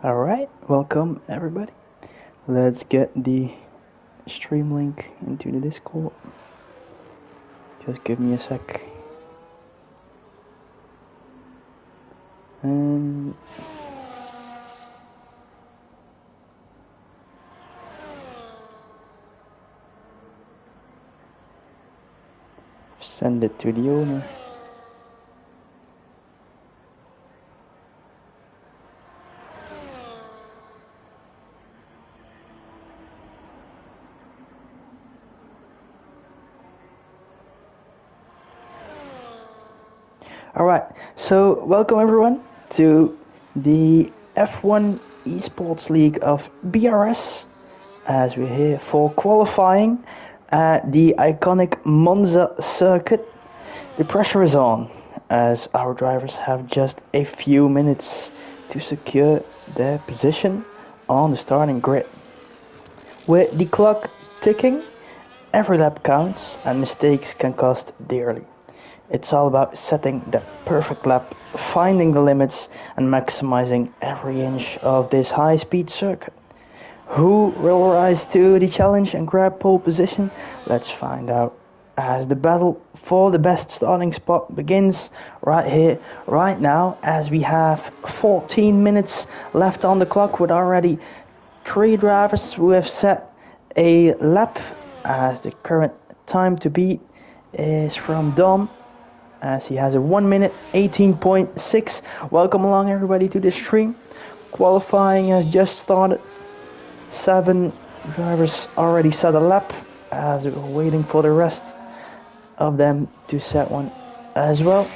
Alright, welcome everybody. Let's get the stream link into the Discord. Just give me a sec. And send it to the owner. Alright, so welcome everyone to the F1 Esports League of BRS, as we're here for qualifying at the iconic Monza circuit. The pressure is on, as our drivers have just a few minutes to secure their position on the starting grid. With the clock ticking, every lap counts and mistakes can cost dearly. It's all about setting the perfect lap, finding the limits and maximizing every inch of this high-speed circuit. Who will rise to the challenge and grab pole position? Let's find out as the battle for the best starting spot begins right here, right now, as we have 14 minutes left on the clock with already 3 drivers who have set a lap, as the current time to beat is from Dom, as he has a 1 minute 18.6. Welcome along everybody to the stream. Qualifying has just started. 7 drivers already set a lap, as we're waiting for the rest of them to set one as well.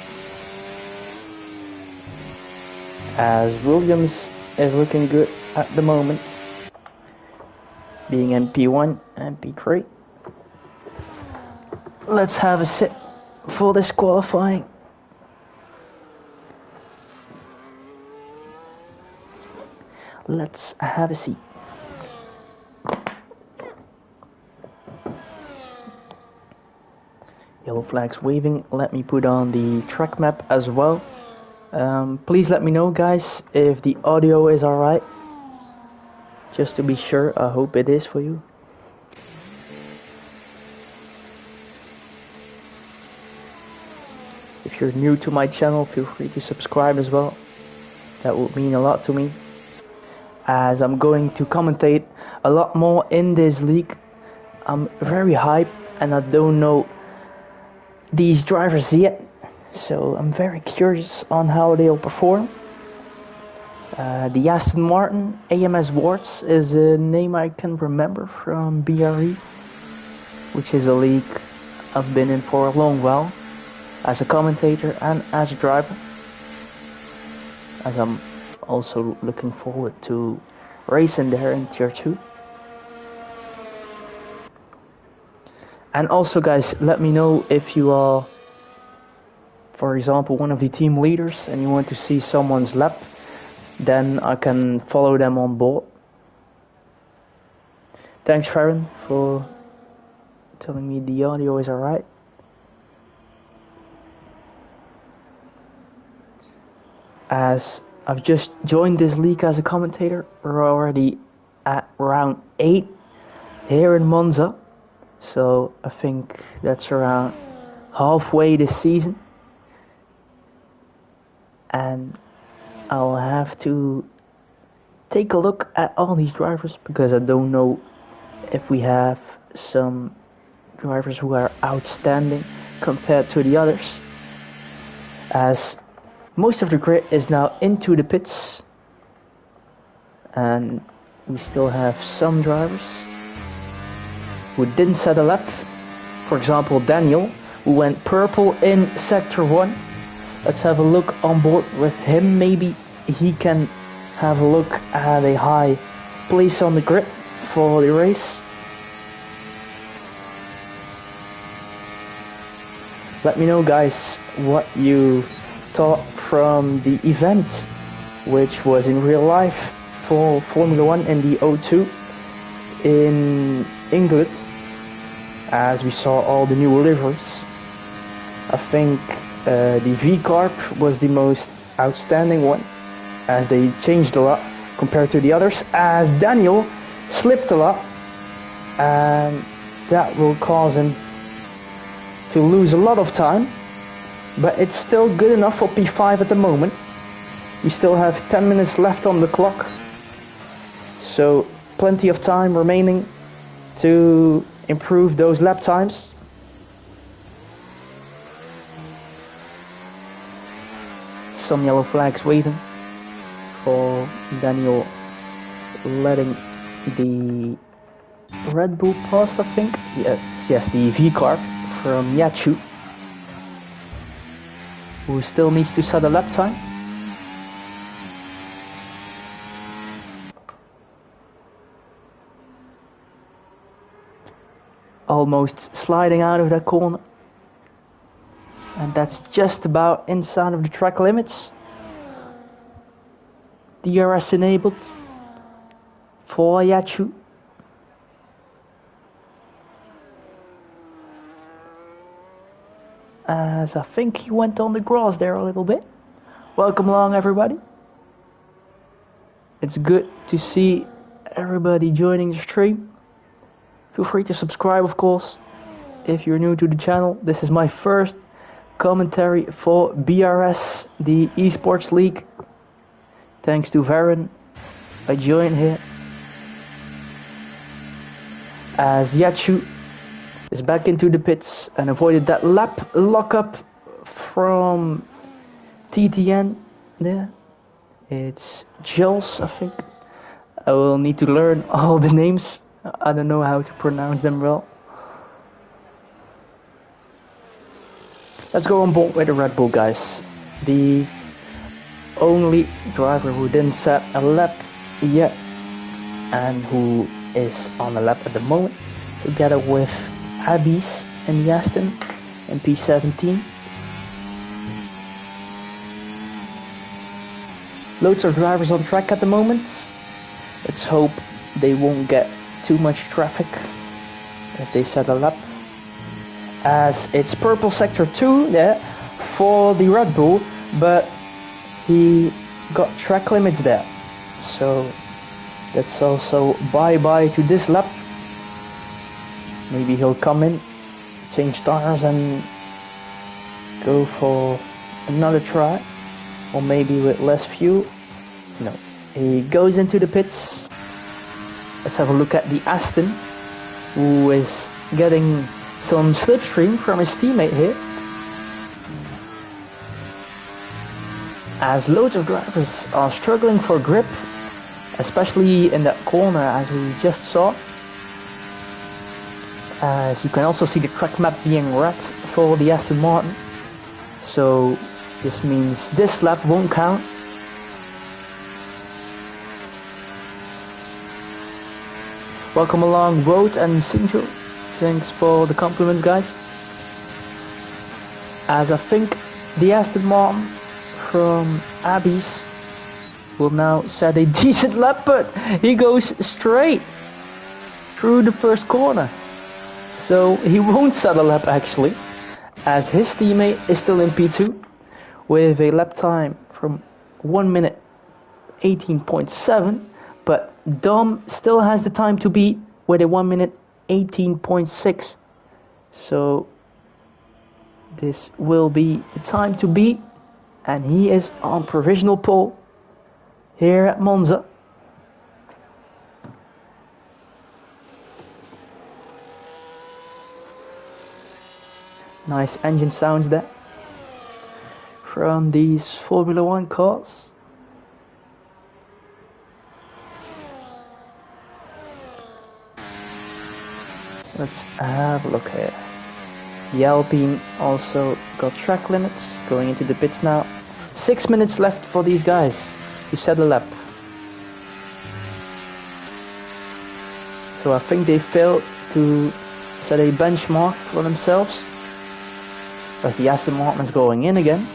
As Williams is looking good at the moment, being MP1 and P3. Let's have a sit for this qualifying. Let's have a seat. Yellow flags waving. Let me put on the track map as well. Please let me know, guys, if the audio is alright. Just to be sure, I hope it is for you. If you're new to my channel, feel free to subscribe as well. That would mean a lot to me, as I'm going to commentate a lot more in this league. I'm very hyped and I don't know these drivers yet, so I'm very curious on how they'll perform. The Aston Martin AMS Wards is a name I can remember from BRE, which is a league I've been in for a long while, as a commentator and as a driver, as I'm also looking forward to racing there in Tier 2. And also, guys, let me know if you are, for example, one of the team leaders and you want to see someone's lap, then I can follow them on board. Thanks, Farron, for telling me the audio is alright. As I've just joined this league as a commentator, we're already at round 8 here in Monza. So I think that's around halfway this season. And I'll have to take a look at all these drivers, because I don't know if we have some drivers who are outstanding compared to the others, as most of the grid is now into the pits, and we still have some drivers who didn't set a lap. For example, Daniel, who went purple in Sector 1. Let's have a look on board with him. Maybe he can have a look at a high place on the grid for the race. Let me know, guys, what you thought from the event, which was in real life for Formula 1 in the O2 in England, as we saw all the new liveries. I think the V-Carb was the most outstanding one, as they changed a lot compared to the others, as Daniel slipped a lot, and that will cause him to lose a lot of time, but it's still good enough for P5 at the moment. We still have 10 minutes left on the clock, so plenty of time remaining to improve those lap times. Some yellow flags waiting for Daniel letting the Red Bull past, I think. Yes, the V car from Yachu, who still needs to set a lap time. Almost sliding out of that corner, and that's just about inside of the track limits. DRS enabled for Yachu. As I think he went on the grass there a little bit. Welcome along, everybody. It's good to see everybody joining the stream. Feel free to subscribe, of course, if you're new to the channel. This is my first commentary for BRS, the esports league. Thanks to Varen, I joined here. As Yachu is back into the pits and avoided that lap lockup from TTN there. It's Jules, I think. I will need to learn all the names. I don't know how to pronounce them well. Let's go on board with the Red Bull, guys. The only driver who didn't set a lap yet and who is on a lap at the moment, together with Abby's and Yastin in P17. Loads of drivers on track at the moment. Let's hope they won't get too much traffic if they set a lap. As it's purple sector 2 there for the Red Bull, but he got track limits there. So that's also bye-bye to this lap. Maybe he'll come in, change tires and go for another try. Or maybe with less fuel. No, he goes into the pits. Let's have a look at the Aston, who is getting some slipstream from his teammate here. As loads of drivers are struggling for grip, especially in that corner as we just saw. As you can also see the track map being red for the Aston Martin. So this means this lap won't count. Welcome along, Road and Sinjo. Thanks for the compliments, guys. As I think the Aston Martin from Abby's will now set a decent lap, but he goes straight through the first corner. So he won't set a lap actually, as his teammate is still in P2 with a lap time from 1 minute 18.7, but Dom still has the time to beat with a 1 minute 18.6. So this will be the time to beat, and he is on provisional pole here at Monza. Nice engine sounds there from these Formula 1 cars. Let's have a look here. The Alpine also got track limits, going into the pits now. 6 minutes left for these guys to set a lap. So I think they failed to set a benchmark for themselves, as the Aston Martin is going in again.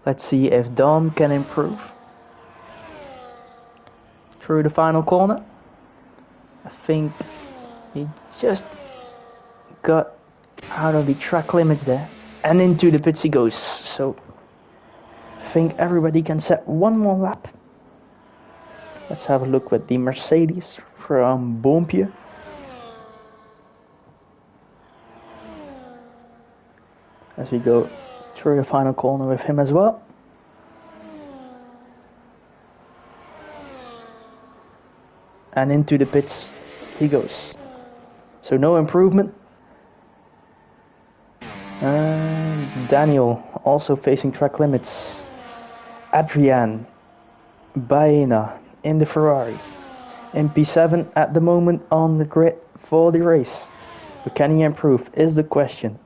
Let's see if Dom can improve through the final corner. I think he just got out of the track limits there, and into the pits he goes. So think everybody can set one more lap. Let's have a look with the Mercedes from Boompje. As we go through the final corner with him as well. And into the pits he goes. So no improvement. And Daniel also facing track limits. Adrian Baena in the Ferrari. In P7 at the moment on the grid for the race. But can he improve is the question.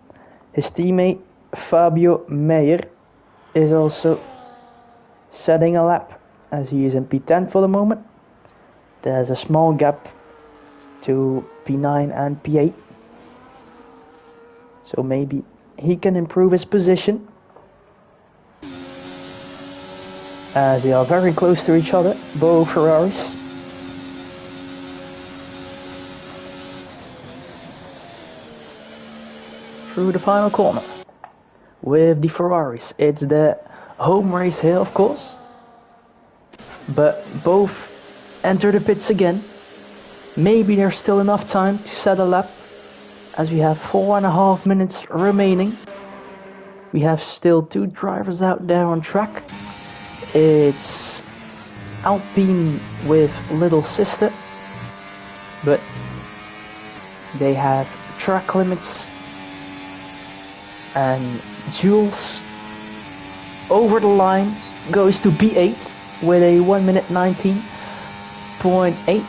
His teammate Fabio Meyer is also setting a lap as he is in P10 for the moment. There's a small gap to P9 and P8. So maybe he can improve his position. As they are very close to each other, both Ferraris. Through the final corner with the Ferraris. It's the home race here, of course. But both enter the pits again. Maybe there's still enough time to set a lap, as we have 4.5 minutes remaining. We have still 2 drivers out there on track. It's Alpine with Little Sister, but they have track limits, and Jules over the line goes to B8 with a 1 minute 19.8,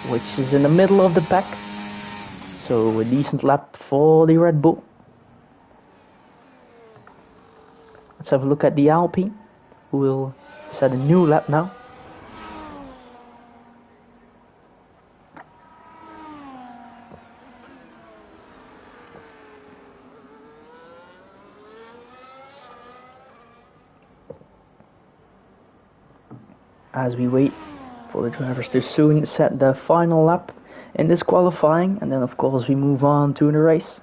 which is in the middle of the pack. So a decent lap for the Red Bull. Let's have a look at the Alpine, who will set a new lap now. As we wait for the drivers to soon set the final lap in this qualifying, and then of course we move on to the race.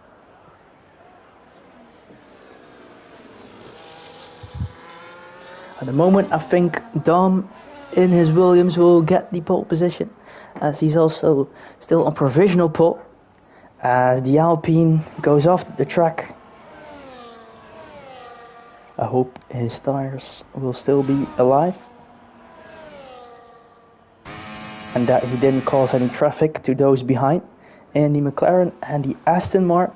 At the moment I think Dom in his Williams will get the pole position, as he's also still on provisional pole, as the Alpine goes off the track. I hope his tires will still be alive, and that he didn't cause any traffic to those behind in the McLaren and the Aston Martin.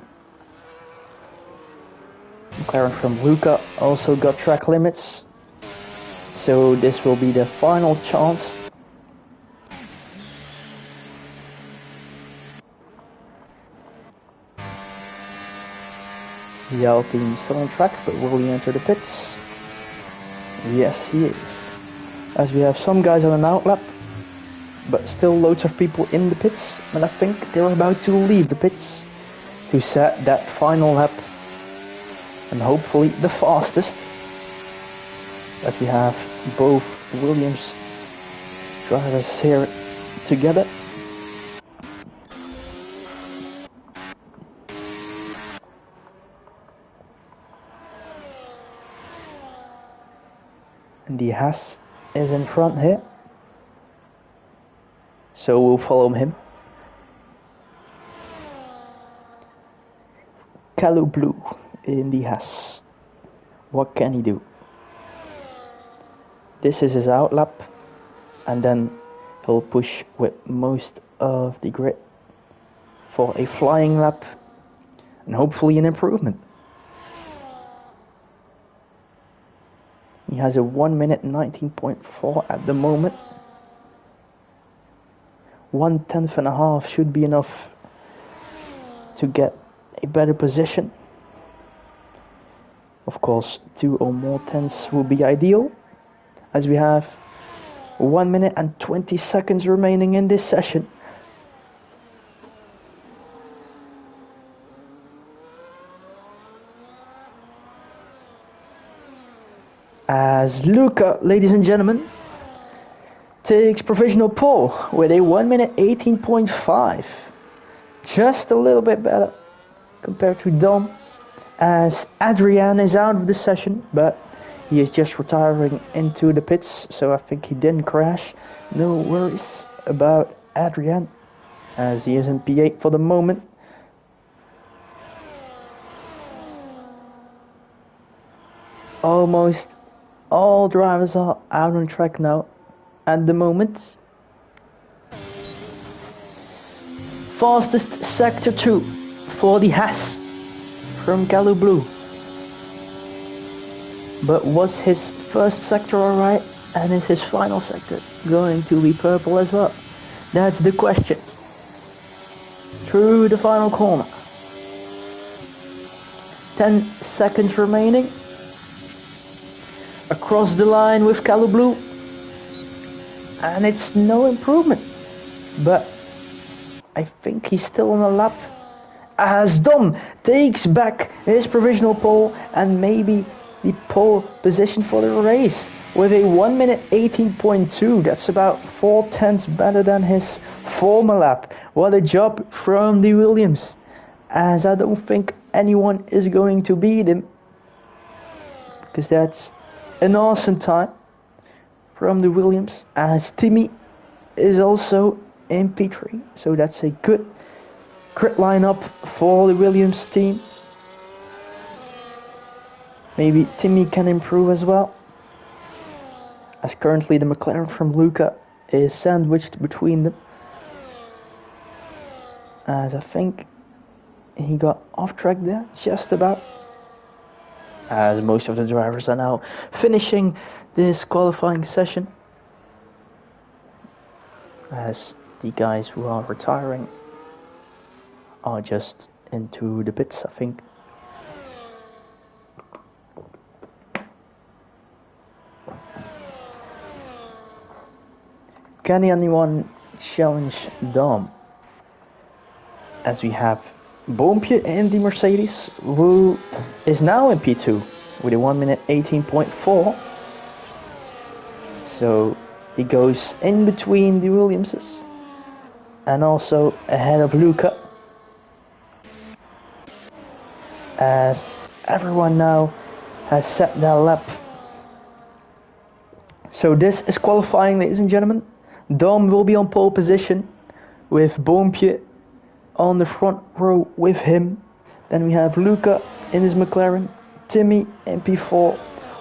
McLaren from Luca also got track limits, so this will be the final chance. The Alpine is still on track, but will he enter the pits? Yes, he is. As we have some guys on an outlap, but still loads of people in the pits, and I think they're about to leave the pits to set that final lap, and hopefully the fastest, as we have both Williams drivers here together. And the Haas is in front here, so we'll follow him. Kalu Blue in the Haas. What can he do? This is his outlap, and then he'll push with most of the grid for a flying lap and hopefully an improvement. He has a 1 minute 19.4 at the moment. 1/10.5 should be enough to get a better position. Of course, 2 or more tenths will be ideal, as we have 1 minute and 20 seconds remaining in this session. As Luca, ladies and gentlemen, takes provisional pole with a 1 minute 18.5. Just a little bit better compared to Dom, as Adrian is out of the session, but he is just retiring into the pits, so I think he didn't crash. No worries about Adrian, as he is in P8 for the moment. Almost all drivers are out on track now at the moment. Fastest sector 2 for the Haas from Kalu Blue. But was his first sector alright, and is his final sector going to be purple as well? That's the question. Through the final corner. 10 seconds remaining. Across the line with Kalu Blue. And it's no improvement. But I think he's still on a lap. As Dom takes back his provisional pole and maybe the pole position for the race with a 1 minute 18.2. That's about 4/10 better than his former lap. What a job from the Williams, as I don't think anyone is going to beat him, because that's an awesome time from the Williams, as Timmy is also in P3, so that's a good grid lineup for the Williams team. Maybe Timmy can improve as well, as currently the McLaren from Luca is sandwiched between them, as I think he got off track there just about, as most of the drivers are now finishing this qualifying session, as the guys who are retiring are just into the pits, I think. Can anyone challenge Dom? As we have Boompje in the Mercedes, who is now in P2 with a 1 minute 18.4. So he goes in between the Williamses and also ahead of Luca, as everyone now has set their lap. So this is qualifying, ladies and gentlemen. Dom will be on pole position with Boompje on the front row with him. Then we have Luca in his McLaren, Timmy in P4,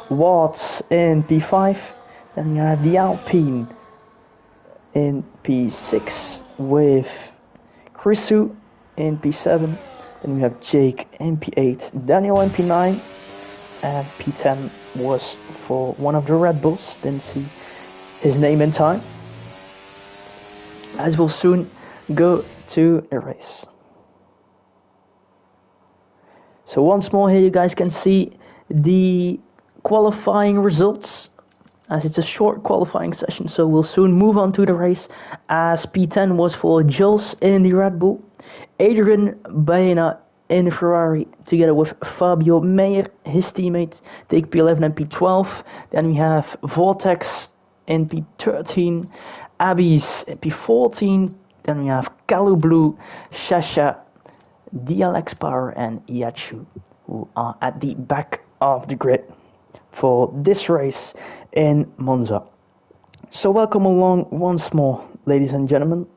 Watts in P5. Then we have the Alpine in P6 with Chrisu in P7. Then we have Jake in P8, Daniel in P9, and P10 was for one of the Red Bulls. Didn't see his name in time, as we'll soon go to the race. So once more here you guys can see the qualifying results, as it's a short qualifying session, so we'll soon move on to the race, as P10 was for Jules in the Red Bull, Adrian Baena in the Ferrari, together with Fabio Meyer, his teammate, take P11 and P12. Then we have Vortex in P13, Abby's in P14. Then we have Kalu Blue, Shasha, DLX Power, and Iachu, who are at the back of the grid for this race in Monza. So welcome along once more, ladies and gentlemen,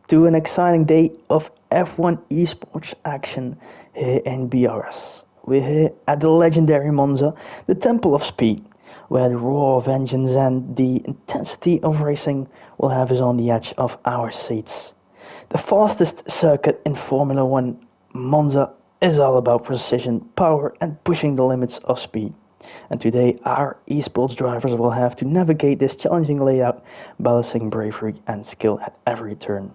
to an exciting day of F1 esports action here in BRS. We're here at the legendary Monza, the Temple of Speed, where the roar of engines and the intensity of racing will have us on the edge of our seats. The fastest circuit in Formula 1, Monza, is all about precision, power, and pushing the limits of speed. And today our esports drivers will have to navigate this challenging layout, balancing bravery and skill at every turn.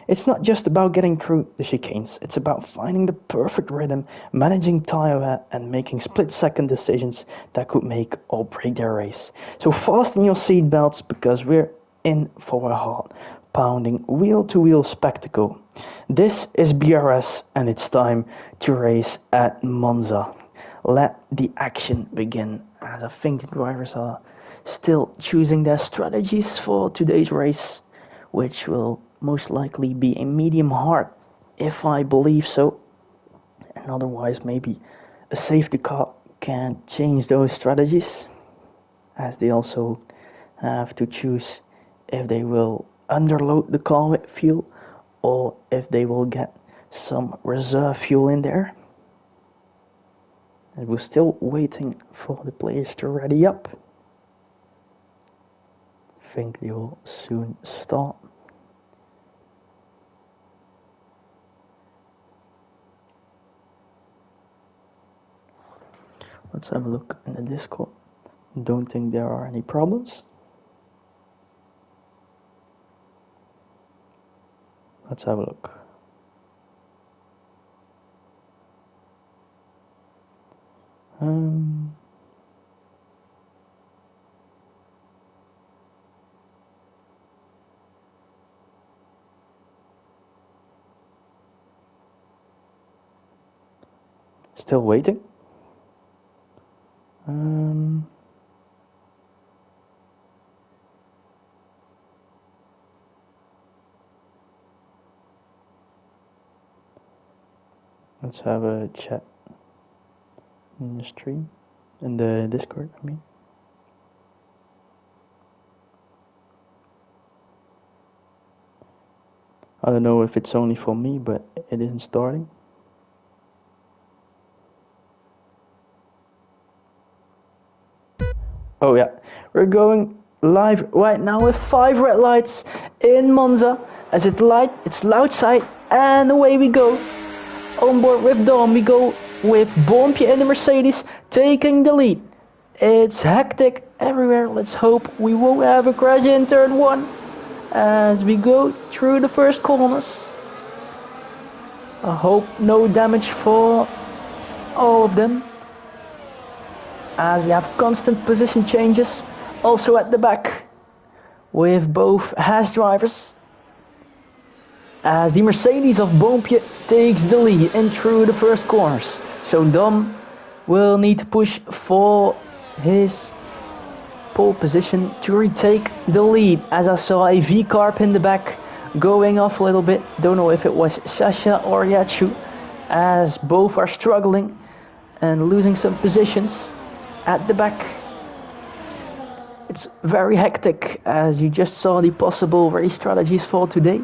It's not just about getting through the chicanes, it's about finding the perfect rhythm, managing tire wear, and making split-second decisions that could make or break their race. So fasten your seatbelts, because we're in for a heart-pounding wheel-to-wheel spectacle. This is BRS, and it's time to race at Monza. Let the action begin, as I think the drivers are still choosing their strategies for today's race, which will most likely be a medium hard, if I believe so. And otherwise, maybe a safety car can change those strategies. as they also have to choose if they will underload the car with fuel or if they will get some reserve fuel in there. And we're still waiting for the players to ready up. I think they will soon start. Let's have a look in the Discord. Don't think there are any problems. Let's have a look. Still waiting. Let's have a chat in the stream, in the Discord, I mean. I don't know if it's only for me, but it isn't starting. Oh yeah, we're going live right now with 5 red lights in Monza as it's loud side, and away we go. On board with Dom, we go with Bompje in the Mercedes taking the lead. It's hectic everywhere. Let's hope we won't have a crash in turn 1 as we go through the first corners. I hope no damage for all of them, as we have constant position changes also at the back with both Haas drivers, as the Mercedes of Bompje takes the lead in through the first corners. So Dom will need to push for his pole position to retake the lead, as I saw a V-carb in the back going off a little bit. Don't know if it was Sasha or Yachu, as both are struggling and losing some positions at the back. It's very hectic, as you just saw the possible race strategies for today.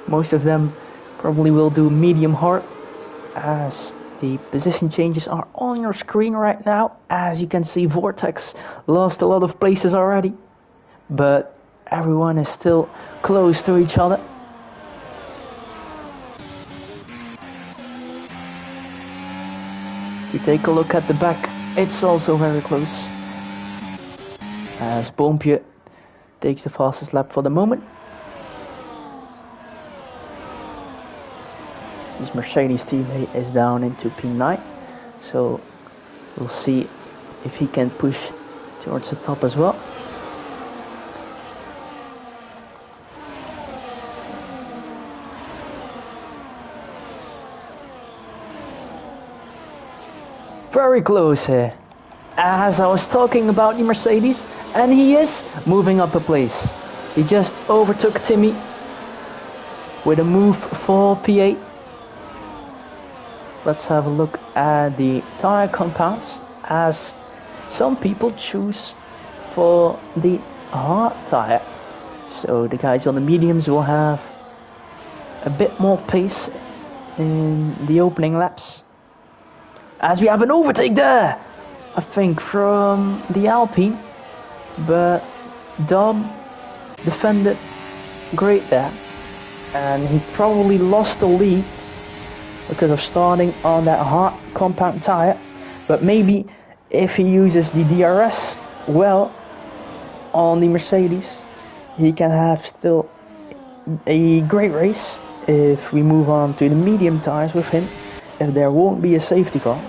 Most of them probably will do medium hard, as the position changes are on your screen right now. As you can see, Vortex lost a lot of places already, but everyone is still close to each other. If you take a look at the back, it's also very close, as Bompje takes the fastest lap for the moment. His Mercedes teammate is down into P9, so we'll see if he can push towards the top as well. Very close here, as I was talking about the Mercedes, and he is moving up a place. He just overtook Timmy with a move for P8. Let's have a look at the tire compounds, as some people choose for the hard tire. So the guys on the mediums will have a bit more pace in the opening laps. As we have an overtake there, I think from the Alpine, but Dom defended great there, and he probably lost the lead because of starting on that hard compound tire. But maybe if he uses the DRS well on the Mercedes, he can have still a great race. If we move on to the medium tires with him, if there won't be a safety car,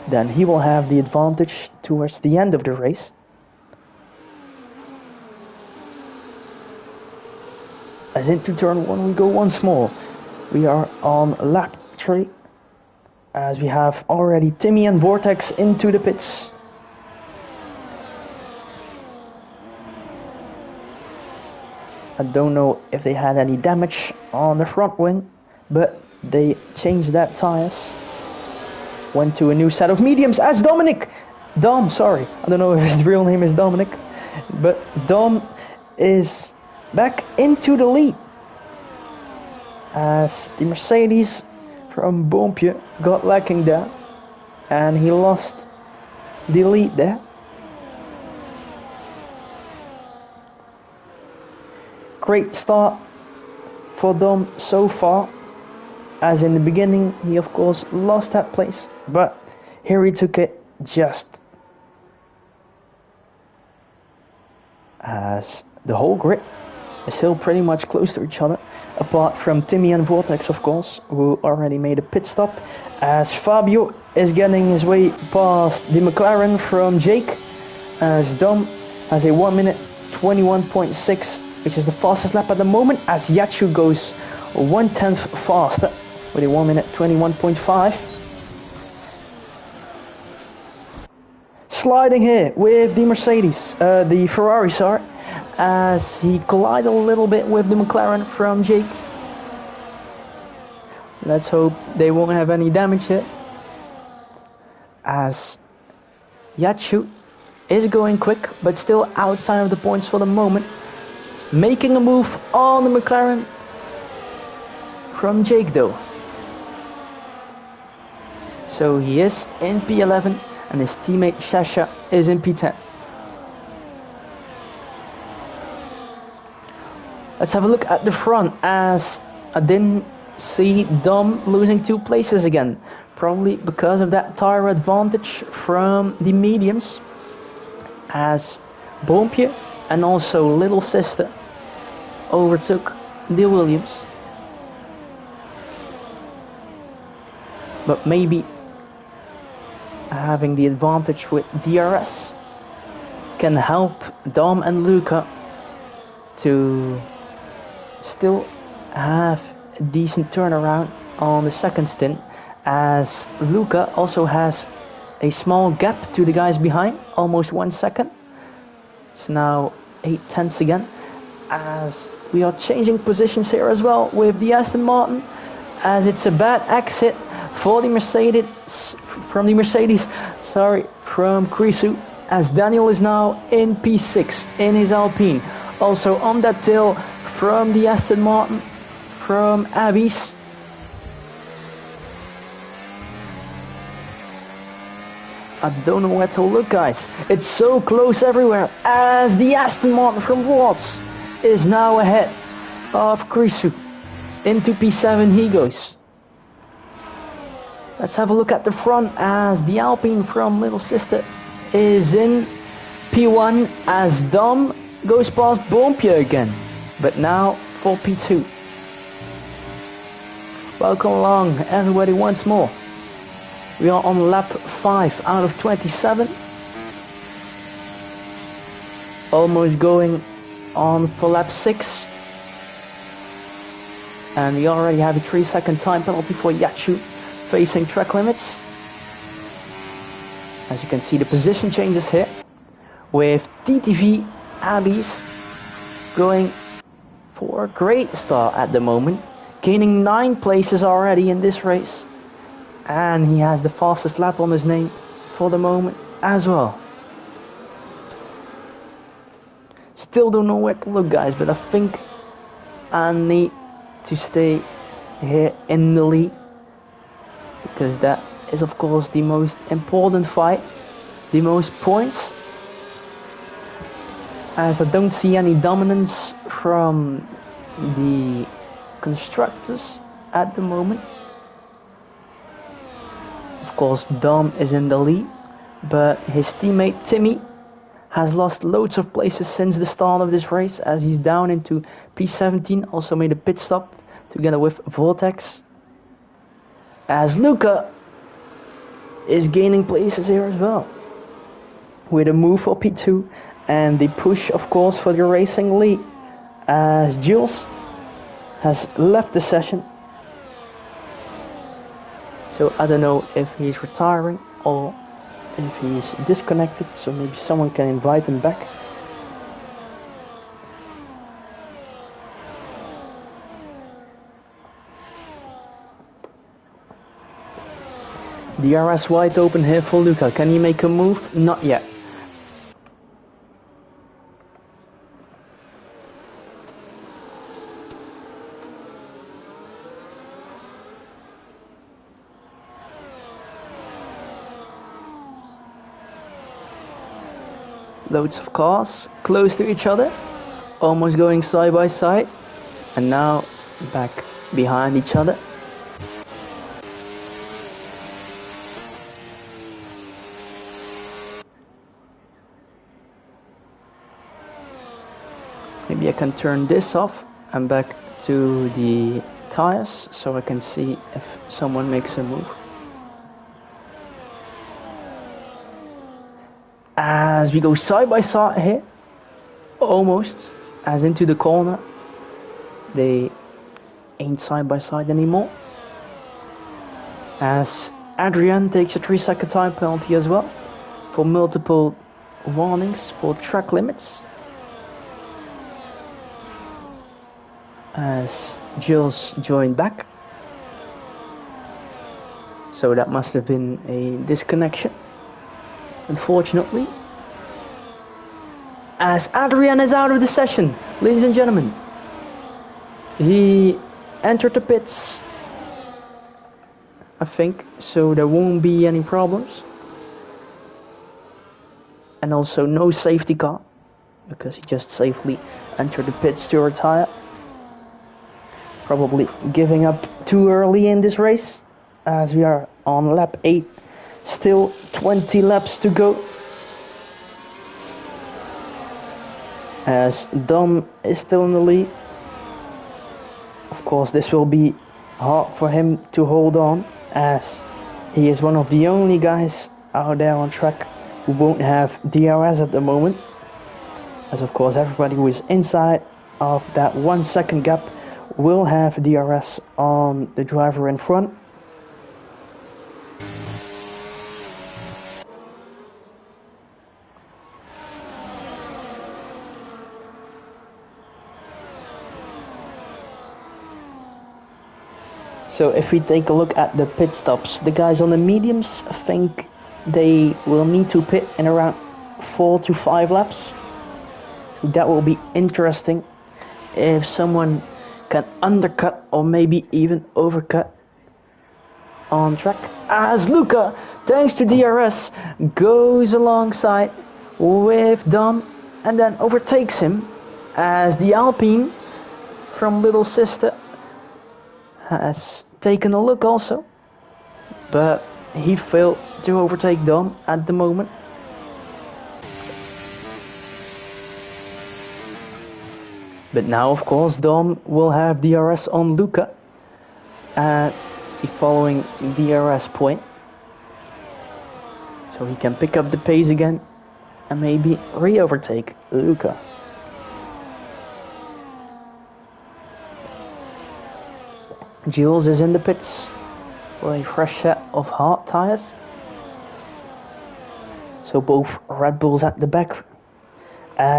then he will have the advantage towards the end of the race. As into turn 1 we go once more. We are on lap 3, as we have already Timmy and Vortex into the pits. I don't know if they had any damage on the front wing, but they changed that tires. Went to a new set of mediums as Dom, sorry, I don't know if his real name is Dominic, But Dom is back into the lead as the Mercedes from Boompje got lacking there and he lost the lead there. Great start for Dom so far, as in the beginning he of course lost that place, but here he took it just as the whole grid is still pretty much close to each other, apart from Timmy and Vortex of course, who already made a pit stop, as Fabio is getting his way past the McLaren from Jake, as Dom has a 1 minute 21.6, which is the fastest lap at the moment, as Yachu goes 1/10 faster with a 1 minute 21.5. Sliding here with the Mercedes, the Ferrari, sorry, as he collided a little bit with the McLaren from Jake. Let's hope they won't have any damage here, as Yachu is going quick, but still outside of the points for the moment. Making a move on the McLaren from Jake though. So he is in P11 and his teammate Shasha is in P10. Let's have a look at the front, as I didn't see Dom losing 2 places again. Probably because of that tire advantage from the mediums, as Boompje and also Little Sister overtook the Williams. But maybe having the advantage with DRS can help Dom and Luca to still have a decent turnaround on the second stint, as Luca also has a small gap to the guys behind, almost 1 second. It's now 8/10 again, as we are changing positions here as well with the Aston Martin, as it's a bad exit for the Mercedes from Krisu, as Daniel is now in P6 in his Alpine. Also on that tail from the Aston Martin from Abby's. I don't know where to look, guys. It's so close everywhere, as the Aston Martin from Watts is now ahead of Krisu. Into P7 he goes. Let's have a look at the front, as the Alpine from Little Sister is in P1, as Dom goes past Boompje again, but now for P2. Welcome along everybody once more. We are on lap 5 out of 27. Almost going on for lap 6. And we already have a 3-second time penalty for Yachu facing track limits. As you can see, the position changes here, with TTV Abby's going for a great start at the moment, gaining 9 places already in this race. And he has the fastest lap on his name for the moment as well. Still don't know where to look, guys, but I think I need to stay here in the lead, because that is of course the most important fight, the most points, as I don't see any dominance from the constructors at the moment. Of course Dom is in the lead, but his teammate Timmy has lost loads of places since the start of this race, as he's down into P17, also made a pit stop together with Vortex, as Luca is gaining places here as well, with a move for P2 and the push of course for the racing lead, as Jules has left the session. So I don't know if he's retiring or if he's disconnected, so maybe someone can invite him back. DRS wide open here for Luca. Can he make a move? Not yet. Loads of cars close to each other, almost going side by side, and now back behind each other. Maybe I can turn this off and back to the tires so I can see if someone makes a move. As we go side by side here, almost as into the corner, they ain't side by side anymore. As Adrian takes a 3-second time penalty as well for multiple warnings for track limits. As Jules joined back. So that must have been a disconnection, unfortunately. As Adrian is out of the session, ladies and gentlemen. He entered the pits, I think, so there won't be any problems. And also no safety car, because he just safely entered the pits to retire. Probably giving up too early in this race, as we are on lap 8. Still 20 laps to go. As Dom is still in the lead. Of course, this will be hard for him to hold on, as he is one of the only guys out there on track who won't have DRS at the moment. As of course everybody who is inside of that 1 second gap will have DRS on the driver in front. So if we take a look at the pit stops, the guys on the mediums, I think they will need to pit in around 4 to 5 laps. That will be interesting if someone can undercut or maybe even overcut on track. As Luca, thanks to DRS, goes alongside with Dom and then overtakes him, as the Alpine from Little Sister has taken a look also, but he failed to overtake Dom at the moment. But now of course Dom will have DRS on Luca at the following DRS point, so he can pick up the pace again and maybe re-overtake Luca. Jules is in the pits for a fresh set of hard tires. So both Red Bulls at the back.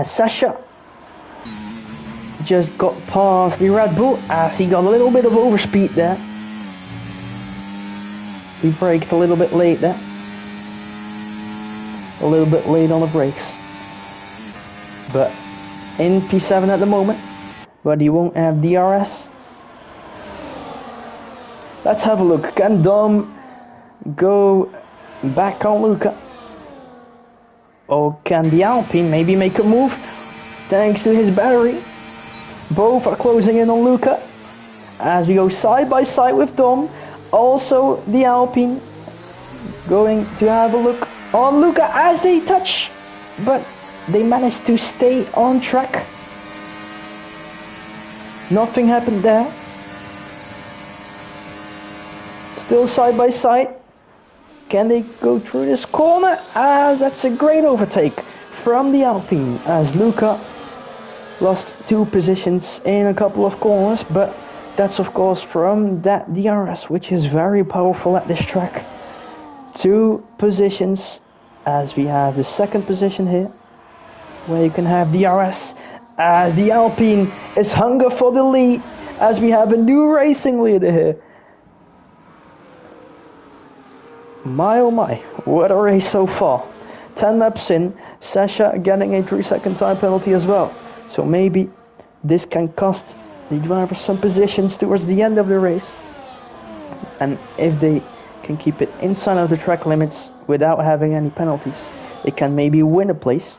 Sasha just got past the Red Bull as he got a little bit of overspeed there. He braked a little bit late there. A little bit late on the brakes. But in P7 at the moment, but he won't have DRS. Let's have a look. Can Dom go back on Luca? Or can the Alpine maybe make a move thanks to his battery? Both are closing in on Luca as we go side by side with Dom. Also the Alpine going to have a look on Luca as they touch, but they managed to stay on track. Nothing happened there. Still side by side. Can they go through this corner? As that's a great overtake from the Alpine, as Luca lost 2 positions in a couple of corners, but that's of course from that DRS, which is very powerful at this track. 2 positions, as we have the 2nd position here, where you can have DRS, as the Alpine is hunger for the lead, as we have a new racing leader here. My oh my, what a race so far. 10 laps in, Sasha getting a 3-second time penalty as well. So maybe this can cost the driver some positions towards the end of the race. And if they can keep it inside of the track limits without having any penalties, they can maybe win a place.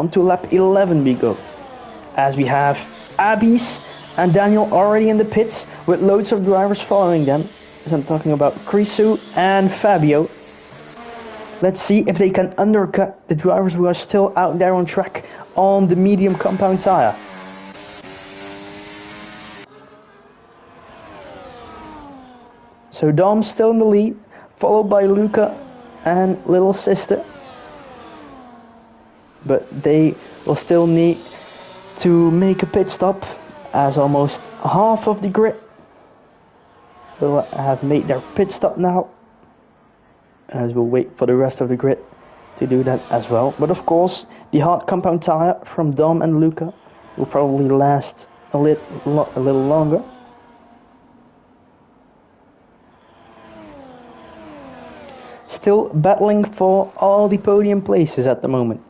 onto lap 11 we go, as we have Abis and Daniel already in the pits with loads of drivers following them, as I'm talking about Krisu and Fabio. Let's see if they can undercut the drivers who are still out there on track on the medium compound tire. So Dom's still in the lead, followed by Luca and little sister. But they will still need to make a pit stop, as almost half of the grid will have made their pit stop now, as we'll wait for the rest of the grid to do that as well. But of course, the hard compound tire from Dom and Luca will probably last a little longer. Still battling for all the podium places at the moment.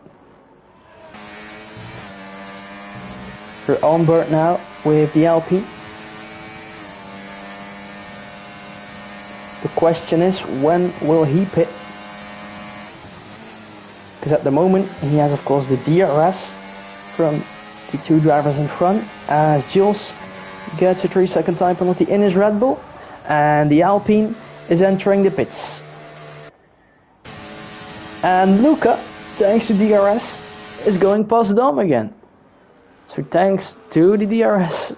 We're on board now with the Alpine. The question is, when will he pit? Because at the moment he has of course the DRS from the two drivers in front, as Jules gets a 3-second time penalty in his Red Bull, and the Alpine is entering the pits. And Luca, thanks to DRS, is going past Dom again. So thanks to the DRS,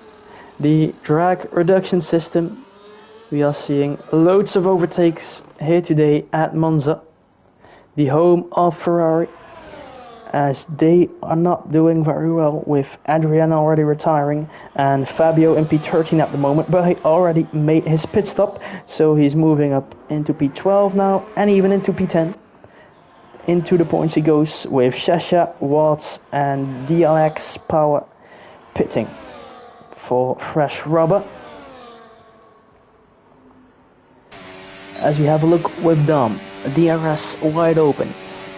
the drag reduction system, we are seeing loads of overtakes here today at Monza, the home of Ferrari, as they are not doing very well with Adrian already retiring and Fabio in P13 at the moment, but he already made his pit stop, so he's moving up into P12 now and even into P10. Into the points he goes with Shasha, Watts and DLX Power pitting for fresh rubber. As we have a look with Dom, DRS wide open.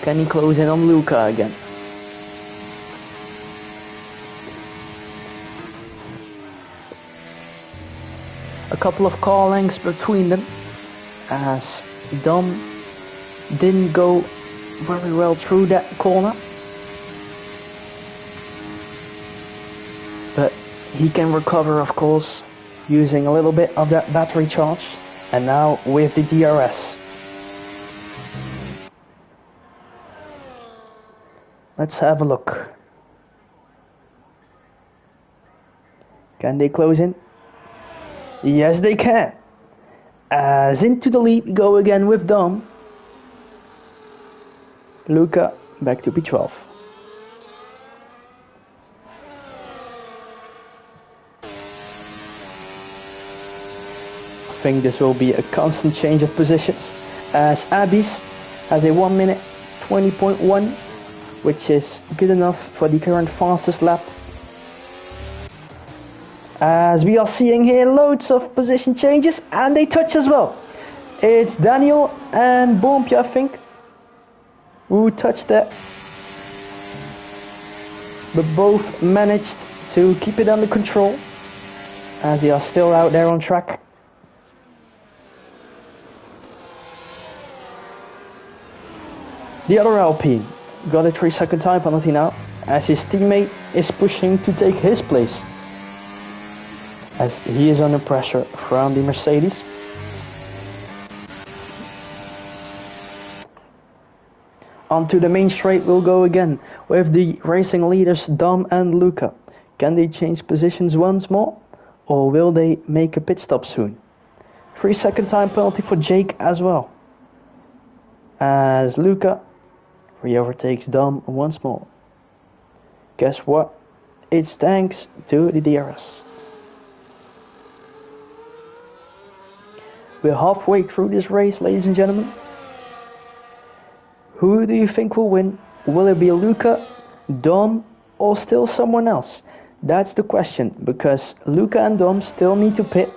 Can he close in on Luca again? A couple of car lengths between them, as Dom didn't go very well through that corner, but he can recover of course using a little bit of that battery charge, and now with the DRS. Let's have a look. Can they close in? Yes they can, as into the lead we go again with Dom. Luca back to P12. I think this will be a constant change of positions, as Abis has a 1 minute 20.1, which is good enough for the current fastest lap. As we are seeing here loads of position changes, and they touch as well. It's Daniel and Bompje, I think, who touched that, but both managed to keep it under control, as they are still out there on track. The other Alpine got a 3-second time penalty now, as his teammate is pushing to take his place, as he is under pressure from the Mercedes. Onto the main straight we'll go again with the racing leaders Dom and Luca. Can they change positions once more, or will they make a pit stop soon? 3-second time penalty for Jake as well, as Luca re-overtakes Dom once more. Guess what? It's thanks to the DRS. We're halfway through this race, ladies and gentlemen. Who do you think will win? Will it be Luca, Dom, or still someone else? That's the question, because Luca and Dom still need to pit,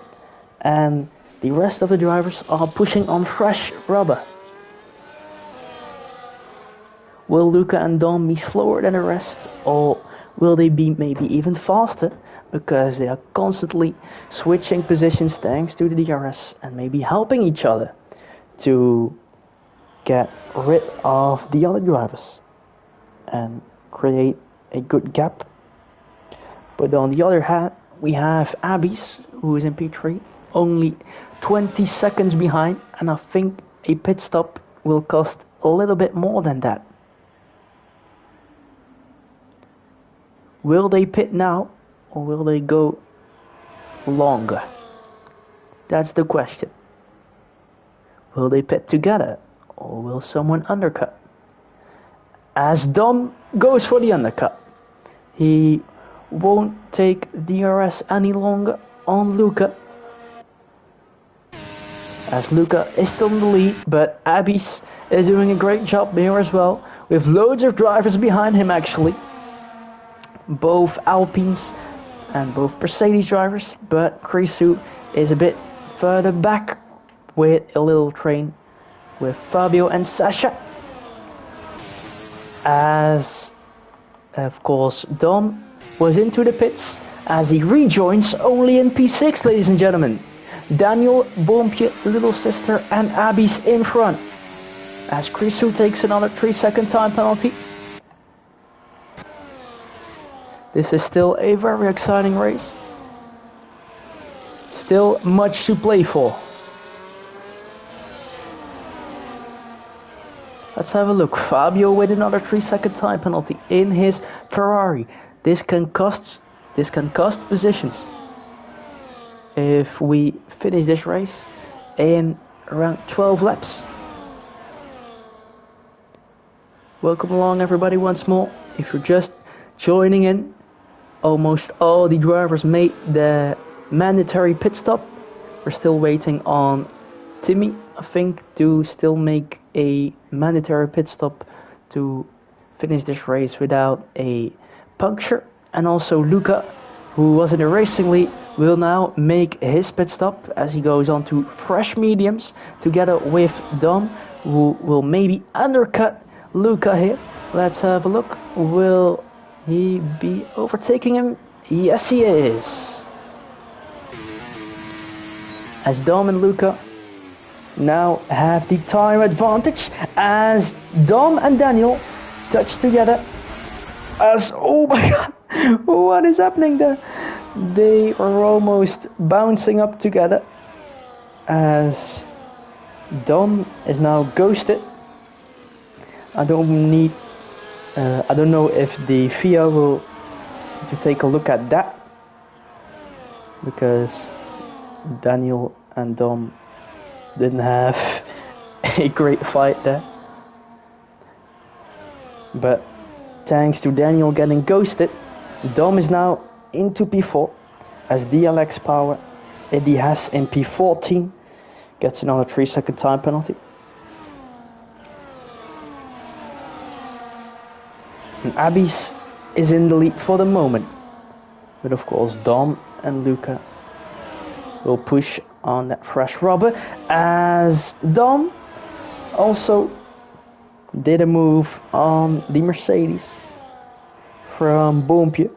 and the rest of the drivers are pushing on fresh rubber. Will Luca and Dom be slower than the rest, or will they be maybe even faster, because they are constantly switching positions thanks to the DRS and maybe helping each other to get rid of the other drivers and create a good gap. But on the other hand, we have Abis, who is in P3, only 20 seconds behind, and I think a pit stop will cost a little bit more than that. Will they pit now, or will they go longer? That's the question. Will they pit together, or will someone undercut? As Dom goes for the undercut, he won't take DRS any longer on Luca. As Luca is still in the lead, but Abis is doing a great job here as well, with loads of drivers behind him actually. Both Alpines and both Mercedes drivers, but Krisu is a bit further back with a little train with Fabio and Sasha. As of course Dom was into the pits as he rejoins only in P6, ladies and gentlemen. Daniel, Boompje, little sister and Abis in front. As Krisu takes another 3-second time penalty. This is still a very exciting race. Still much to play for. Let's have a look. Fabio with another 3-second time penalty in his Ferrari. This can cost positions. If we finish this race in around 12 laps. Welcome along everybody once more. If you're just joining in, almost all the drivers made the mandatory pit stop. We're still waiting on Timmy, I think, to still make a mandatory pit stop to finish this race without a puncture. And also Luca, who was in the racing lead, will now make his pit stop as he goes on to fresh mediums together with Dom, who will maybe undercut Luca here. Let's have a look. Will he be overtaking him? Yes, he is. As Dom and Luca now have the time advantage, as Dom and Daniel touch together. As, oh my god, what is happening there? They are almost bouncing up together as Dom is now ghosted. I don't know if the FIA will to take a look at that, because Daniel and Dom didn't have a great fight there. But thanks to Daniel getting ghosted, Dom is now into P4 as DLX Power Eddie has in P14 gets another 3-second time penalty. And Abis is in the lead for the moment, but of course Dom and Luca will push on that fresh rubber, as Dom also did a move on the Mercedes from Boompje.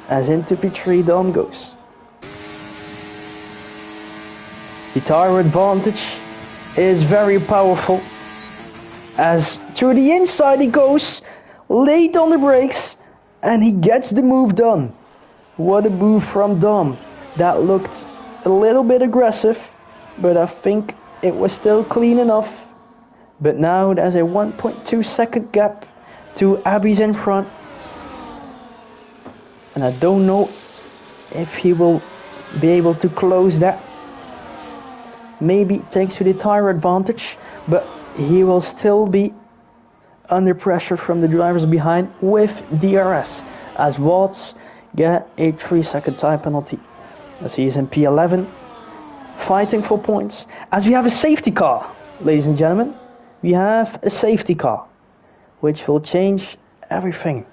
As into P3 Dom goes. The tire advantage is very powerful, as to the inside he goes, late on the brakes, and he gets the move done. What a move from Dom. That looked a little bit aggressive, but I think it was still clean enough. But now there's a 1.2 second gap to Abis in front. And I don't know if he will be able to close that. Maybe thanks to the tire advantage, but he will still be under pressure from the drivers behind with DRS, as Watts get a 3-second time penalty as he is in P11 fighting for points. As we have a safety car, ladies and gentlemen, we have a safety car which will change everything.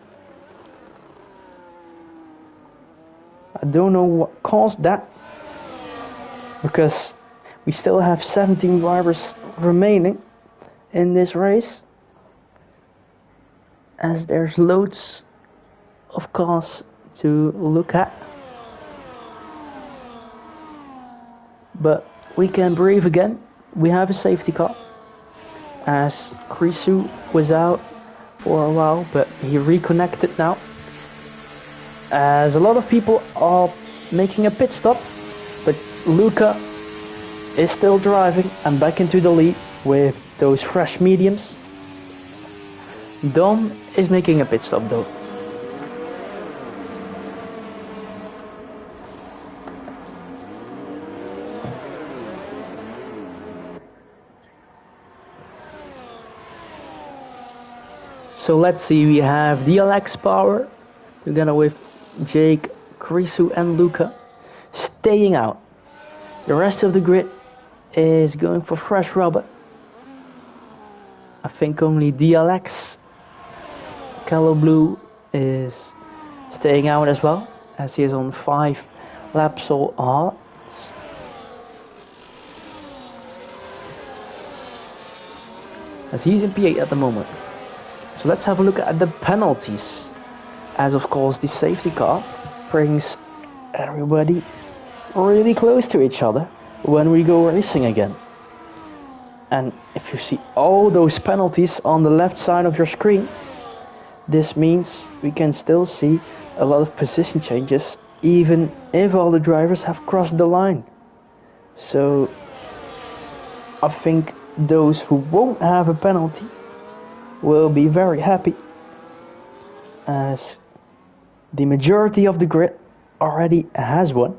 I don't know what caused that, because we still have 17 drivers remaining in this race, as there's loads of cars to look at. But we can breathe again. We have a safety car, as Krisu was out for a while, but he reconnected now. As a lot of people are making a pit stop, but Luca is still driving and back into the lead with those fresh mediums. Dom is making a pit stop though. So let's see, we have DLX Power together with Jake, Krisu and Luca staying out. The rest of the grid is going for fresh rubber. I think only DLX Callow Blue is staying out as well, as he is on 5 laps all hard. As he's in P8 at the moment. So let's have a look at the penalties. As of course the safety car brings everybody really close to each other when we go racing again. And if you see all those penalties on the left side of your screen, this means we can still see a lot of position changes even if all the drivers have crossed the line. So I think those who won't have a penalty will be very happy, as the majority of the grid already has one.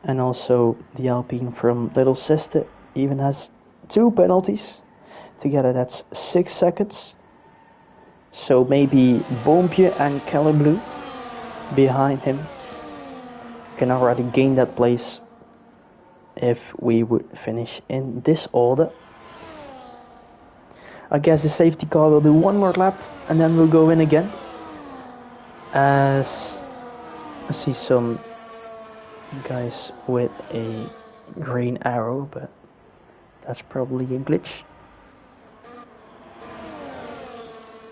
And also the Alpine from Little Sister even has 2 penalties. Together that's 6 seconds. So maybe Bompje and Callow Blue behind him can already gain that place if we would finish in this order. I guess the safety car will do one more lap and then we'll go in again. As I see some guys with a green arrow, but that's probably a glitch.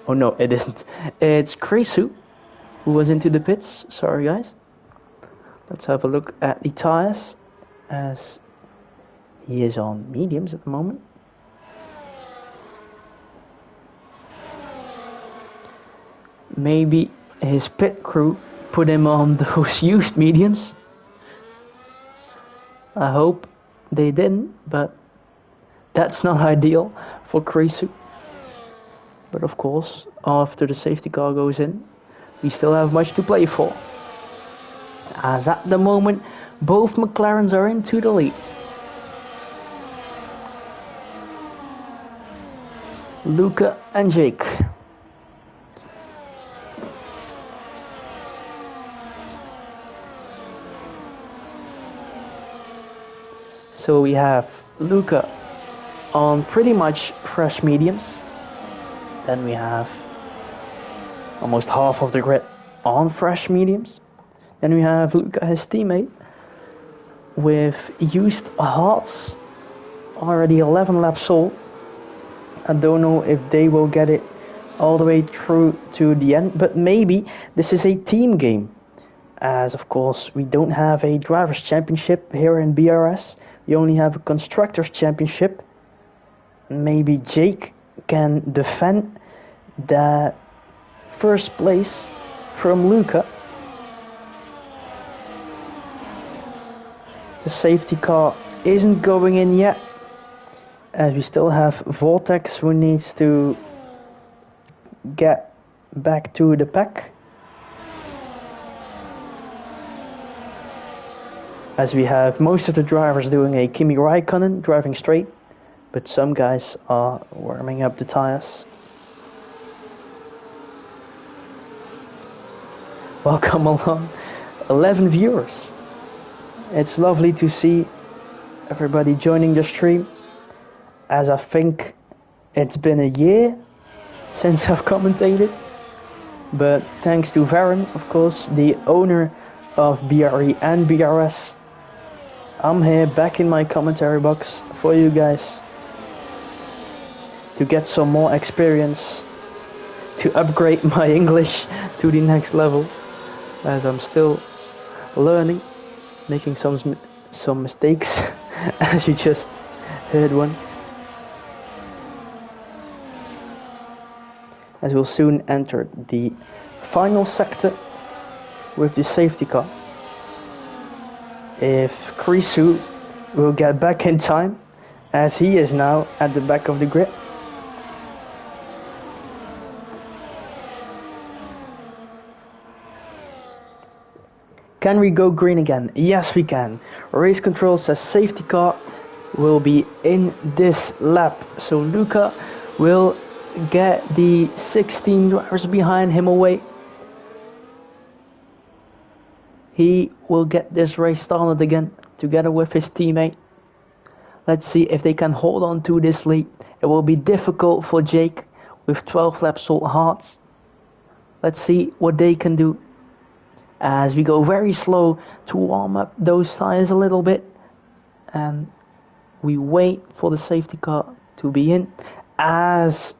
Oh no, it isn't. It's Krisu who was into the pits. Sorry guys. Let's have a look at the tires, as he is on mediums at the moment. Maybe his pit crew put him on those used mediums. I hope they didn't, but that's not ideal for Krisu. But of course, after the safety car goes in, we still have much to play for. As at the moment, both McLarens are into the lead. Luca and Jake. So we have Luca on pretty much fresh mediums. Then we have almost half of the grid on fresh mediums. Then we have Luca, his teammate, with used hards, already 11 laps sold. I don't know if they will get it all the way through to the end, but maybe this is a team game. As of course we don't have a drivers' championship here in BRS. We only have a constructors' championship. Maybe Jake can defend that first place from Luca. The safety car isn't going in yet, as we still have Vortex who needs to get back to the pack. As we have most of the drivers doing a Kimi Raikkonen, driving straight, but some guys are warming up the tires. Welcome along, 11 viewers. It's lovely to see everybody joining the stream, as I think it's been a year since I've commentated. But thanks to Varen, of course, the owner of BRE and BRS, I'm here back in my commentary box for you guys to get some more experience, to upgrade my English to the next level, as I'm still learning, making some mistakes, as you just heard one. as we'll soon enter the final sector with the safety car. If Krisu will get back in time, as he is now at the back of the grid. Can we go green again? Yes, we can. Race control says safety car will be in this lap. So Luca will get the 16 drivers behind him away. He will get this race started again together with his teammate. Let's see if they can hold on to this lead. It will be difficult for Jake with 12 laps all hearts. Let's see what they can do as we go very slow to warm up those tires a little bit. And we wait for the safety car to be in. As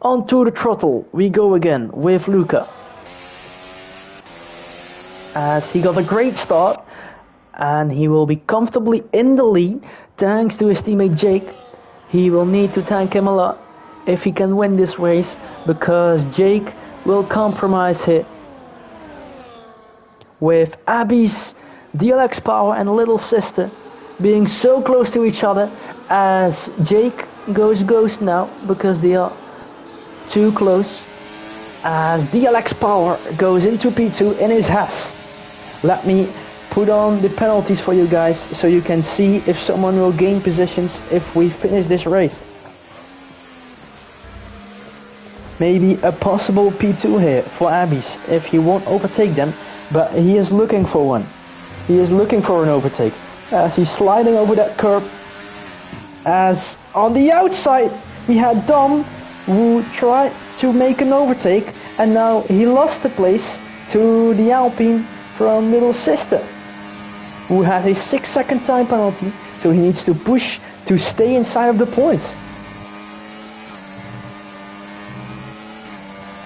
onto the throttle we go again with Luca. As he got a great start and he will be comfortably in the lead thanks to his teammate Jake. He will need to thank him a lot if he can win this race, because Jake will compromise here. With Abby's DLX power and little sister being so close to each other, as Jake goes ghost now because they are too close, as DLX power goes into P2 in his Haas. Let me put on the penalties for you guys so you can see if someone will gain positions if we finish this race. Maybe a possible P2 here for Abby's if he won't overtake them, but he is looking for one. He is looking for an overtake as he's sliding over that curb. As on the outside we had Dom, who tried to make an overtake, and now he lost the place to the Alpine from little sister, who has a 6-second time penalty, so he needs to push to stay inside of the points.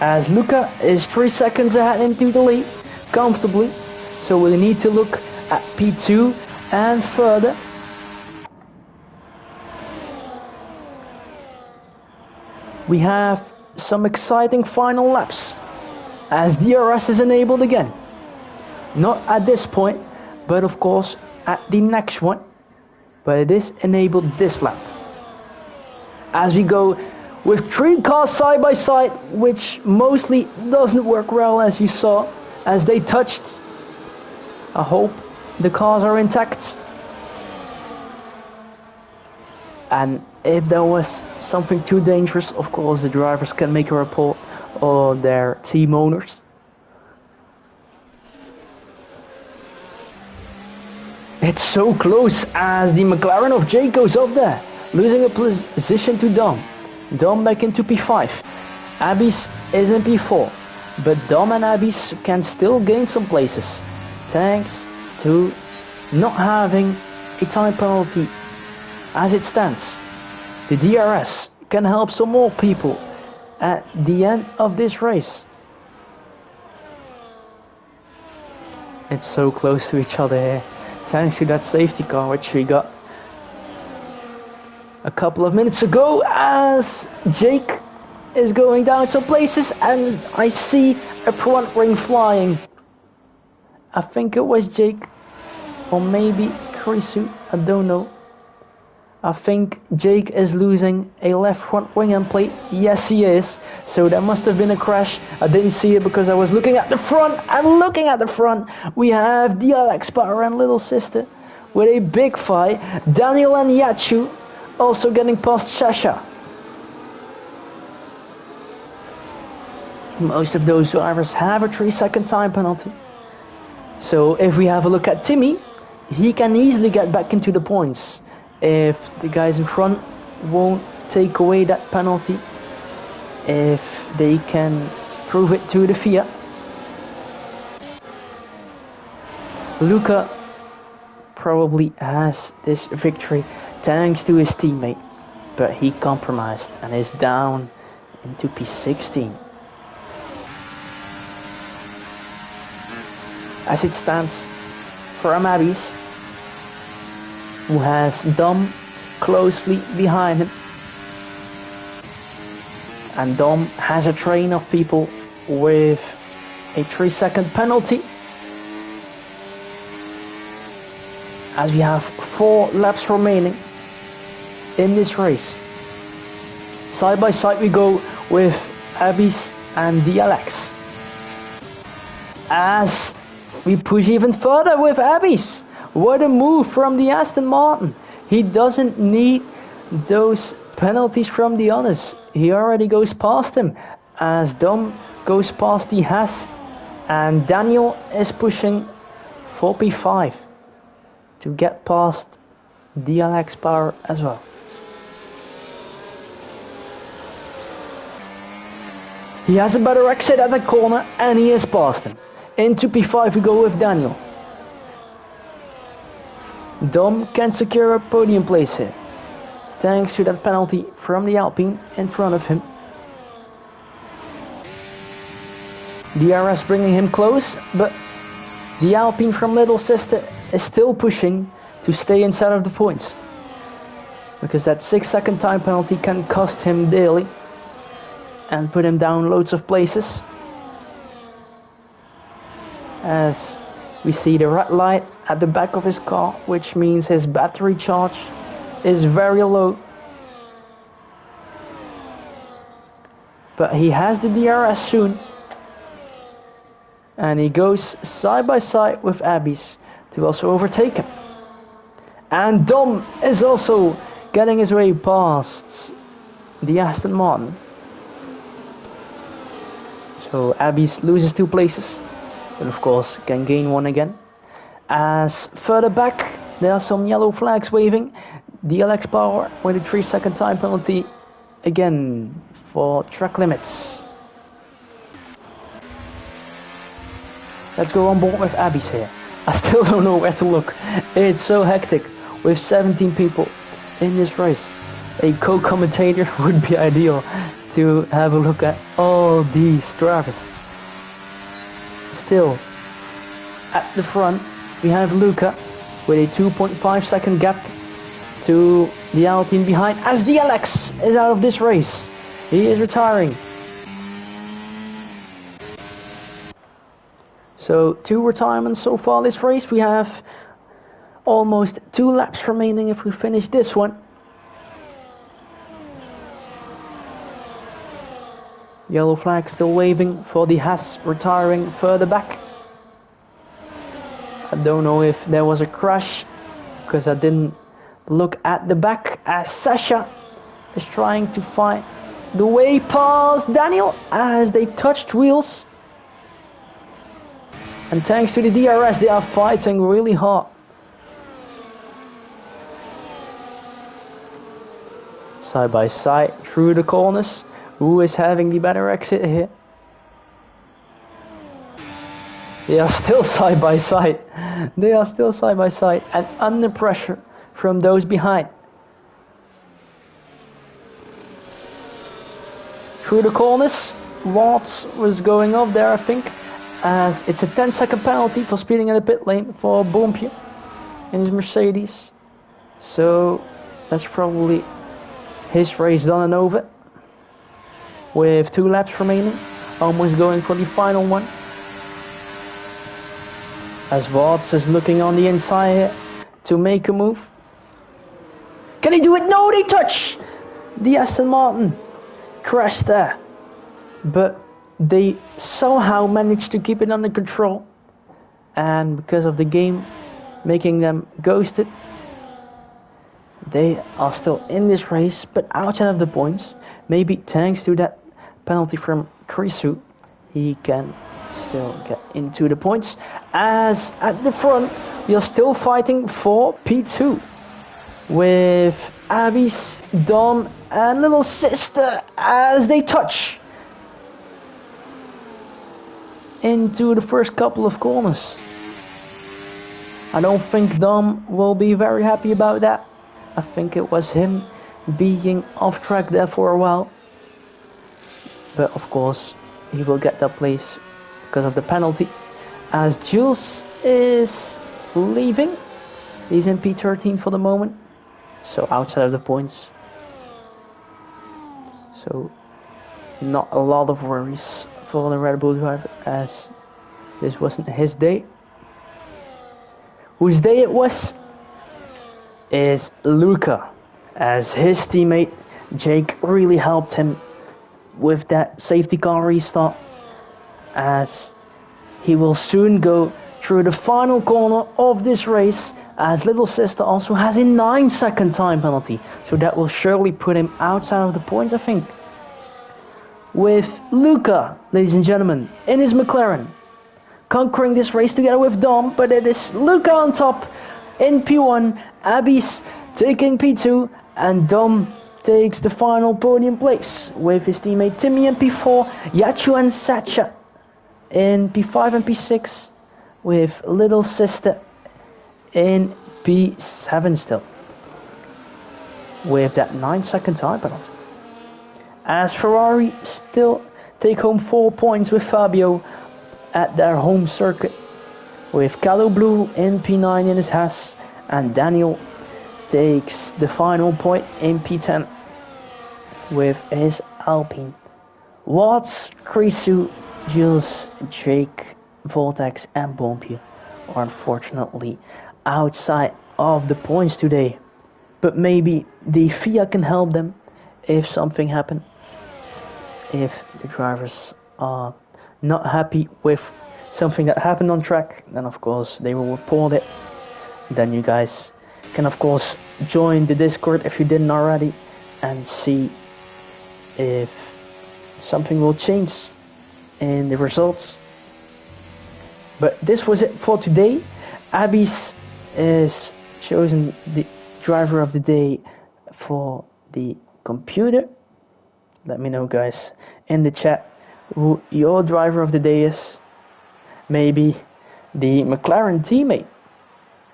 As Luca is 3 seconds ahead into the lead comfortably, so we need to look at P2 and further. We have some exciting final laps as DRS is enabled again. Not at this point, but of course at the next one. But it is enabled this lap. As we go with 3 cars side by side, which mostly doesn't work well, as you saw, as they touched. I hope the cars are intact. And if there was something too dangerous, of course the drivers can make a report, or their team owners. It's so close as the McLaren of Jake goes up there, losing a position to Dom. Dom back into P5. Abby's is in P4, but Dom and Abby's can still gain some places, thanks to not having a time penalty as it stands. The DRS can help some more people at the end of this race. It's so close to each other here, thanks to that safety car which we got a couple of minutes ago, as Jake is going down some places and I see a front wing flying. I think it was Jake, or maybe Krisu, I don't know. I think Jake is losing a left front wing end plate. Yes, he is. So there must have been a crash. I didn't see it because I was looking at the front. And looking at the front, we have DLX Power and Little Sister with a big fight. Daniel and Yachu also getting past Shasha. Most of those drivers have a 3-second time penalty. So if we have a look at Timmy, he can easily get back into the points if the guys in front won't take away that penalty, if they can prove it to the FIA. Luca probably has this victory thanks to his teammate, but he compromised and is down into P16. As it stands for Amabis, who has Dom closely behind him, And Dom has a train of people with a 3-second penalty. As we have 4 laps remaining in this race. Side by side we go with Abyss and DLX. As we push even further with Abyss. What a move from the Aston Martin. He doesn't need those penalties from the others. He already goes past him. As Dom goes past the Haas. And Daniel is pushing for P5 to get past DLX Power as well. He has a better exit at the corner and he is past him. Into P5 we go with Daniel. Dom can secure a podium place here, thanks to that penalty from the Alpine in front of him. BRS bringing him close, but the Alpine from Little Sister is still pushing to stay inside of the points. Because that 6-second time penalty can cost him dearly and put him down loads of places. As we see the red light at the back of his car, which means his battery charge is very low. But he has the DRS soon. And he goes side by side with Abyss to also overtake him. And Dom is also getting his way past the Aston Martin. So Abyss loses 2 places, but of course can gain 1 again. As further back there are some yellow flags waving. DLX Power with a 3-second time penalty again for track limits. Let's go on board with Abyss here. I still don't know where to look. It's so hectic with 17 people in this race. A co-commentator would be ideal to have a look at all these drivers. Still, at the front we have Luca with a 2.5 second gap to the Alpine behind, as DLX is out of this race. He is retiring. So 2 retirements so far this race. We have almost 2 laps remaining if we finish this one. Yellow flag still waving for the Haas retiring further back. I don't know if there was a crash because I didn't look at the back, as Sasha is trying to find the way past Daniel as they touched wheels. And thanks to the DRS they are fighting really hard. Side by side through the corners. Who is having the better exit here? They are still side by side. They are still side by side and under pressure from those behind. Through the corners, Watts was going off there, I think, as it's a 10-second penalty for speeding in the pit lane for Boompje in his Mercedes. So that's probably his race done and over. With 2 laps remaining, almost going for the final one. As Watts is looking on the inside here to make a move. Can he do it? No, they touch! The Aston Martin crashed there. But they somehow managed to keep it under control. And because of the game making them ghosted, they are still in this race, but outside of the points. Maybe thanks to that penalty from Krisu, he can still get into the points. As at the front, we are still fighting for P2 with Abyss, Dom and Little Sister as they touch into the first couple of corners. I don't think Dom will be very happy about that. I think it was him being off track there for a while. But of course, he will get that place because of the penalty. As Jules is leaving. He's in P13 for the moment. So outside of the points. So not a lot of worries for the Red Bull driver, as this wasn't his day. Whose day it was is Luca, as his teammate Jake really helped him with that safety car restart, as he will soon go through the final corner of this race, as little sister also has a 9-second time penalty, so that will surely put him outside of the points, I think. With Luca, ladies and gentlemen, in his McLaren, conquering this race together with Dom, but it is Luca on top in P1, Abby's taking P2, and Dom takes the final podium place with his teammate Timmy in P4, Yachu and Sacha in P5 and P6, with little sister in P7 still, with that 9-second time penalty. As Ferrari still take home 4 points with Fabio at their home circuit, with Callo Blue in P9 in his Haas, and Daniel takes the final point in P10 with his Alpine. Watts, Krisu, Jules, Jake, Voltex and Bompier are unfortunately outside of the points today, but maybe the FIA can help them if something happens. If the drivers are not happy with something that happened on track, then of course they will report it. Then you guys can of course join the Discord if you didn't already, and see if something will change in the results. But this was it for today. Abby's is chosen the driver of the day for the computer. Let me know, guys, in the chat who your driver of the day is. Maybe the McLaren teammate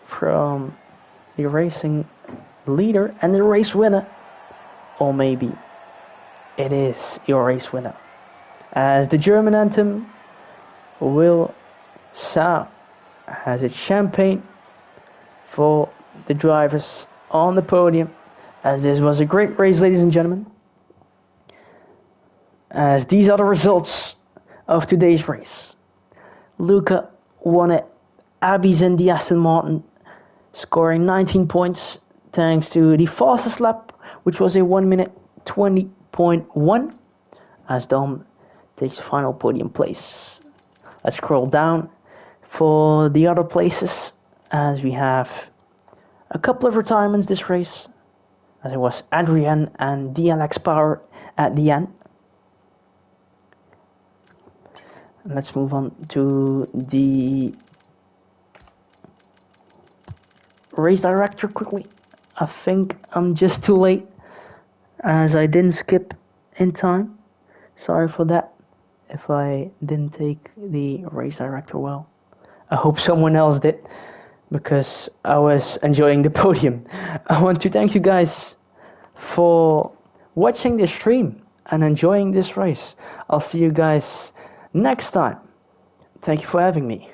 from the racing leader and the race winner, or maybe it is your race winner, as the German anthem will sound as it's champagne for the drivers on the podium, as this was a great race, ladies and gentlemen. As these are the results of today's race. Luca won it. Abby's in the Aston Martin, scoring 19 points thanks to the fastest lap, which was a 1 minute 20.1, as Dom takes the final podium place. Let's scroll down for the other places, as we have a couple of retirements this race, as it was Adrian and DLX Power at the end. Let's move on to the race director quickly. I think I'm just too late, as I didn't skip in time. Sorry for that if I didn't take the race director well. I hope someone else did, because I was enjoying the podium. I want to thank you guys for watching this stream and enjoying this race. I'll see you guys next time. Thank you for having me.